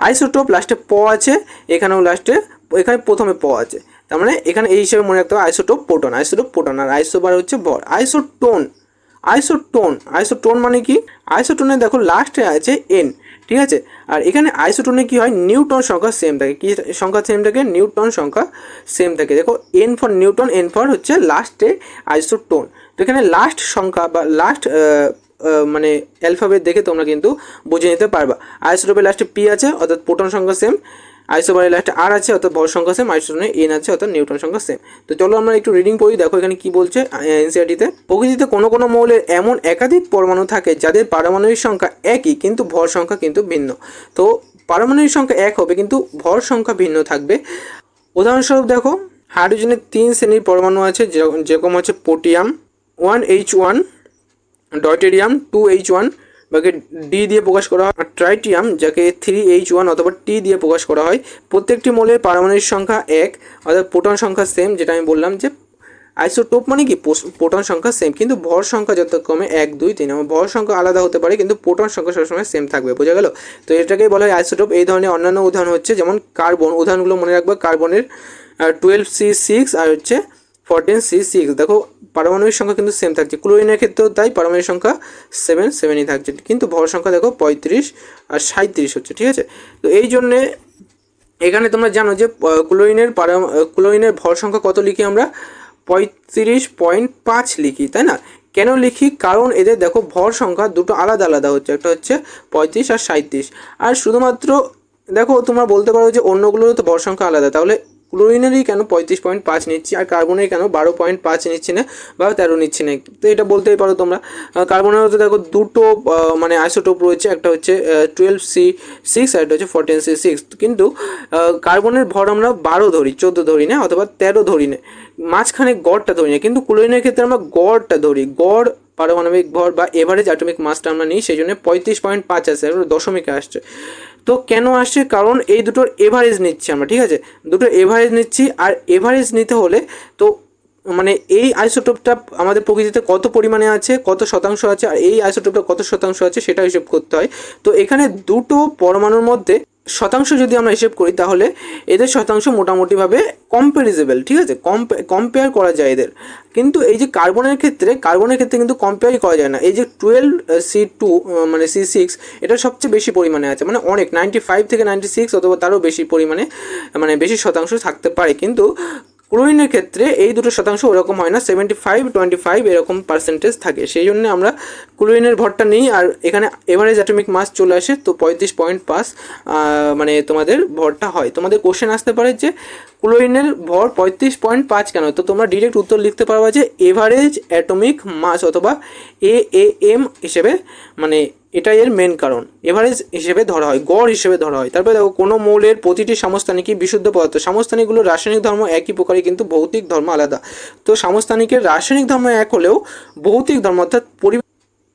আইসোটোপ লাস্টে প আছে, এখানেও লাস্টে, এখানে প্রথমে প আছে, তার মানে এখানে এই হিসেবে মনে রাখতে হবে আইসোটোপ প্রোটন, আইসোটোপ প্রোটন, আর আইসোবার হচ্ছে ভর। আইসোটোন, আইসোটোন, আইসোটোন মানে কি? আইসোটোনে দেখো লাস্টে আছে এন, ঠিক আছে। আর এখানে আইসোটোনে কি হয়, নিউটন সংখ্যা সেম থাকে। কি সংখ্যা সেম থাকে? নিউটন সংখ্যা সেম থাকে। দেখো N for Newton, N for হচ্ছে লাস্টে আইসোটোন। তো এখানে লাস্ট সংখ্যা বা লাস্ট মানে অ্যালফাবেট দেখে তোমরা কিন্তু বুঝে নিতে পারবা। আইসোটোপের লাস্টে পি আছে অর্থাৎ প্রোটন সংখ্যা সেম, আইসোবারের লাস্টে আর আছে অর্থাৎ ভর সংখ্যা সেম, আইসোটোনে এন আছে অর্থাৎ নিউটন সংখ্যা সেম। তো চলো আমরা একটু রিডিং পড়ি। দেখো এখানে কি বলছে এনসিইআরটিতে, প্রকৃতিতে কোনো কোনো মৌলের এমন একাধিক পরমাণু থাকে যাদের পারমাণবিক সংখ্যা একই কিন্তু ভর সংখ্যা কিন্তু ভিন্ন। তো পারমাণবিক সংখ্যা এক হবে কিন্তু ভর সংখ্যা ভিন্ন থাকবে। উদাহরণস্বরূপ দেখো হাইড্রোজেনের 3 শ্রেণীর পরমাণু আছে, যেরকম হচ্ছে পোটিয়াম 1H1, ডয়টেরিয়াম 2H1, বাকি ডি দিয়ে প্রকাশ করা হয়, আর ট্রাইটিয়াম যাকে 3H1 অথবা টি দিয়ে প্রকাশ করা হয়। প্রত্যেকটি মৌলের পারমাণবিক সংখ্যা এক অর্থাৎ প্রোটন সংখ্যা সেম, যেটা আমি বললাম যে আইসোটোপ মানে কি প্রোটন সংখ্যা সেম কিন্তু ভর সংখ্যা যথাক্রমে 1 2 3। আমার ভর সংখ্যা আলাদা হতে পারে কিন্তু প্রোটন সংখ্যা সবসময় সেম থাকবে, বোঝা গেল? তো এটাকেই বলা হয় আইসোটোপ। এই ধরনের অন্যান্য উদাহরণ হচ্ছে যেমন কার্বন, উদাহরণগুলো মনে রাখবে। কার্বনের 12C6 আর হচ্ছে 14C6। দেখো পারমাণবিক সংখ্যা কিন্তু সেম থাকছে। ক্লোরিনের ক্ষেত্রেও তাই, পারমাণবিক সংখ্যা 7 থাকছে কিন্তু ভর সংখ্যা দেখো 35 আর 37 হচ্ছে, ঠিক আছে? তো এই জন্যে এখানে তোমরা জানো যে ক্লোরিনের ভর সংখ্যা কত লিখি আমরা? 35.5 লিখি, তাই না? কেন লিখি? কারণ এদের দেখো ভর সংখ্যা দুটো আলাদা আলাদা হচ্ছে, একটা হচ্ছে 35 আর 37। আর শুধুমাত্র দেখো তোমরা বলতে পারো যে অন্যগুলোরও তো ভর সংখ্যা আলাদা, তাহলে ক্লোরিনেরই কেন 35.5 নিচ্ছি আর কার্বনের কেন 12.5 নিচ্ছি না বা 13 নিচ্ছি না? তো এটা বলতেই পারো তোমরা। কার্বনের মধ্যে দেখো দুটো মানে আইসোটোপ রয়েছে, একটা হচ্ছে 12C6 আর একটা হচ্ছে 14C6। কিন্তু কার্বনের ভর আমরা 12 ধরি, 14 ধরি না অথবা 13 ধরি না, মাঝখানে গড়টা ধরি না। কিন্তু ক্লোরিনের ক্ষেত্রে আমরা গড়টা ধরি, গড় পারমাণবিক ভর বা এভারেজ অ্যাটমিক মাসটা আমরা নিই, সেই জন্য 35.5 আসছে, দশমিকে আসছে। তো কেন আসছে? কারণ এই দুটোর এভারেজ নিচ্ছি আমরা, ঠিক আছে? দুটো এভারেজ নিচ্ছি, আর এভারেজ নিতে হলে তো মানে এই আইসোটোপটা আমাদের প্রকৃতিতে কত পরিমাণে আছে, কত শতাংশ আছে, আর এই আইসোটোপটা কত শতাংশ আছে সেটা হিসেব করতে হয়। তো এখানে দুটো পরমাণুর মধ্যে শতাংশ যদি আমরা হিসেব করি তাহলে এদের শতাংশ মোটামুটিভাবে কম্পারিজেবল, ঠিক আছে? কম্পেয়ার করা যায় এদের। কিন্তু এই যে কার্বনের ক্ষেত্রে কিন্তু কম্পেয়ারই করা যায় না। এই যে 12C2 মানে C6 এটা সবচেয়ে বেশি পরিমাণে আছে, মানে অনেক 95 থেকে 96 অথবা তারও বেশি পরিমাণে মানে বেশি শতাংশ থাকতে পারে। কিন্তু ক্লোরিনের ক্ষেত্রে এই দুটো শতাংশ ওরকম হয় না, 75-25 এরকম পার্সেন্টেজ থাকে। সেই জন্য আমরা ক্লোরিনের ভরটা নিই, আর এখানে এভারেজ অ্যাটমিক মাস চলে আসে, তো 35.5 মানে তোমাদের ভরটা হয়। তোমাদের কোশ্চেন আসতে পারে যে ক্লোরিনের ভর 35.5 কেন? তো তোমরা ডিরেক্ট উত্তর লিখতে পারবা যে এভারেজ অ্যাটমিক মাস অথবা AAM হিসেবে, মানে এটাই এর মেন কারণ। এভারেজ হিসেবে ধরা হয়, গড় হিসেবে ধরা হয়। তারপরে দেখো কোনো মৌলের প্রতিটি সমস্থানিকই বিশুদ্ধ পদার্থ। সমস্থানিকগুলোর রাসায়নিক ধর্ম একই প্রকারই কিন্তু ভৌতিক ধর্ম আলাদা। তো সমস্থানিকের রাসায়নিক ধর্ম এক হলেও ভৌতিক ধর্ম অর্থাৎ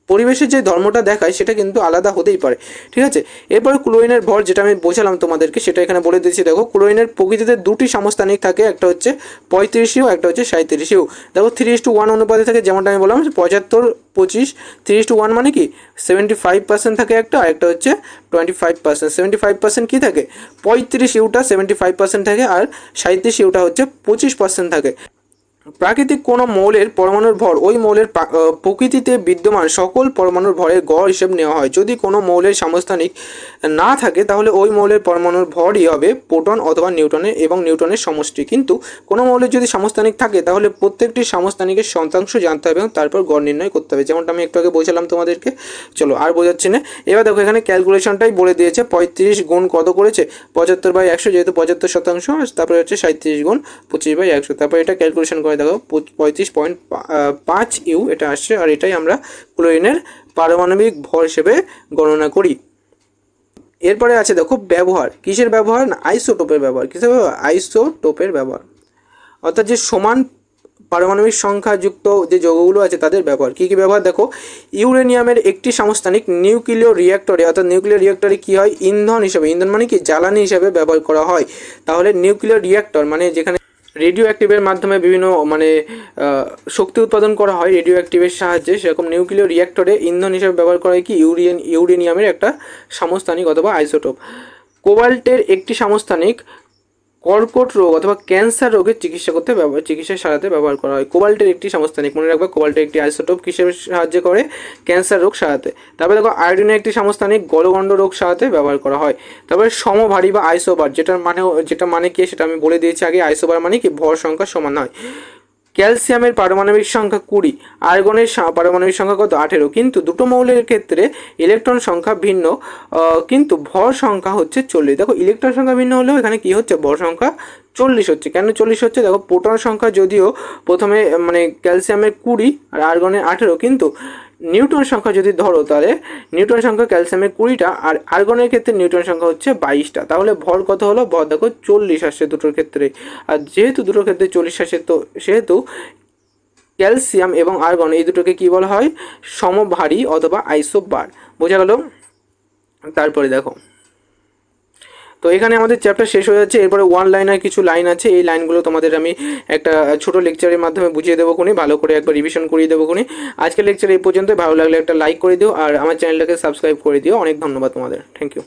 পরিবেশের যে ধর্মটা দেখায় সেটা কিন্তু আলাদা হতেই পারে, ঠিক আছে? এরপরে ক্লোরিনের ভর যেটা আমি বোঝালাম তোমাদেরকে সেটা এখানে বলে দিচ্ছি। দেখো ক্লোরিনের প্রকৃতিতে দুটি সমস্থানিক থাকে, একটা হচ্ছে 35 একটা হচ্ছে 37। দেখো 3:1 অনুপাতে থাকে, যেমনটা আমি বললাম 75-25। 3:1 মানে কি 75% থাকে একটা, আর একটা হচ্ছে 25%। 75% কি থাকে? 35 75% থাকে, আর 37 হচ্ছে 25% থাকে। প্রাকৃতিক কোনো মৌলের পরমাণুর ভর ওই মৌলের প্রকৃতিতে বিদ্যমান সকল পরমাণুর ভরের গড় হিসেব নেওয়া হয়। যদি কোনো মৌলের সমস্থানিক না থাকে তাহলে ওই মৌলের পরমাণুর ভরই হবে প্রোটন অথবা নিউটনের এবং নিউটনের সমষ্টি। কিন্তু কোনো মৌলের যদি সমস্থানিক থাকে তাহলে প্রত্যেকটি সমস্থানিকের শতাংশ জানতে হবে এবং তারপর গড় নির্ণয় করতে হবে, যেমনটা আমি একটু আগে বোঝালাম তোমাদেরকে। চলো আর বোঝাচ্ছি না। এবার দেখো এখানে ক্যালকুলেশনটাই বলে দিয়েছে। 35 গুণ কত করেছে? 75/100, যেহেতু 75%, তারপরে হচ্ছে 37 গুণ 25/100। তারপর এটা ক্যালকুলেশন করে দেখো 35.5 ইউ এটা আসছে, আর এটাই আমরা ক্লোরিনের পারমাণবিক ভর হিসেবে গণনা করি। এরপরে আছে দেখো ব্যবহার। কিসের ব্যবহার? না, আইসোটোপের ব্যবহার। কিসের ব্যবহার? আইসোটোপের ব্যবহার, অর্থাৎ যে সমান পারমাণবিক সংখ্যাযুক্ত যে যৌগগুলো আছে তাদের ব্যবহার। কী কী ব্যবহার? দেখো ইউরেনিয়ামের একটি সমস্থানিক নিউক্লিয় রিঅ্যাক্টরে, অর্থাৎ নিউক্লিয়ার রিঅ্যাক্টরে কী হয়? ইন্ধন হিসেবে, ইন্ধন মানে কি জ্বালানি হিসেবে ব্যবহার করা হয়। তাহলে নিউক্লিয়ার রিঅ্যাক্টর মানে যেখানে রেডিও অ্যাক্টিভের মাধ্যমে বিভিন্ন মানে শক্তি উৎপাদন করা হয় রেডিও অ্যাক্টিভের সাহায্যে, সেরকম নিউক্লিয়ার রিঅ্যাক্টরে ইন্ধন হিসেবে ব্যবহার করা হয় কি? ইউরেনিয়ামের একটা সমস্থানিক অথবা আইসোটোপ। কোবাল্টের একটি সমস্থানিক কর্কট রোগ অথবা ক্যান্সার রোগের চিকিৎসা সারাতে ব্যবহার করা হয়। কোবাল্টের একটি সমস্থানিক, মনে রাখবে কোবাল্টের একটি আইসোটোপ কিসের সাহায্য করে? ক্যান্সার রোগ সারাতে। তারপরে দেখো আয়োডিনের একটি সমস্থানিক গলগণ্ড রোগ সারাতে ব্যবহার করা হয়। তারপরে সমভারী বা আইসোবার, যেটা মানে কি সেটা আমি বলে দিয়েছি আগে। আইসোবার মানে কি ভর সংখ্যা সমান হয়। ক্যালসিয়ামের পারমাণবিক সংখ্যা 20, আর্গনের পারমাণবিক সংখ্যা কত? 18। কিন্তু দুটো মৌলের ক্ষেত্রে ইলেকট্রন সংখ্যা ভিন্ন, কিন্তু ভর সংখ্যা হচ্ছে 40। দেখো ইলেকট্রন সংখ্যা ভিন্ন হলেও এখানে কি হচ্ছে? ভর সংখ্যা 40 হচ্ছে। কেন 40 হচ্ছে? দেখো প্রোটন সংখ্যা যদিও প্রথমে মানে ক্যালসিয়ামের 20 আর আর্গনের 18, কিন্তু নিউটন সংখ্যা যদি ধরো তাহলে নিউটন সংখ্যা ক্যালসিয়ামের 20টা আর আর্গনের ক্ষেত্রে নিউটন সংখ্যা হচ্ছে 22টা। তাহলে ভর কত হলো? ভর দেখো 40 আসছে দুটোর ক্ষেত্রে। আর যেহেতু দুটোর ক্ষেত্রে 40 আসছে, তো সেহেতু ক্যালসিয়াম এবং আর্গন এই দুটোকে কি বলা হয়? সমভারী অথবা আইসোবার। বোঝা গেল? তারপরে দেখো, তো এখানে আমাদের চ্যাপ্টার শেষ হয়ে যাচ্ছে। এরপরে ওয়ান লাইনার কিছু লাইন আছে, এই লাইনগুলো তোমাদের আমি একটা ছোট লেকচারের মাধ্যমে বুঝিয়ে দেবো খুনি, ভালো করে একবার রিভিশন করিয়ে দেবো খুনি। আজকের লেকচার এই পর্যন্ত। ভালো লাগলে একটা লাইক করে দিও আর আমার চ্যানেলটাকে সাবস্ক্রাইব করে দিও। অনেক ধন্যবাদ তোমাদের। Thank you.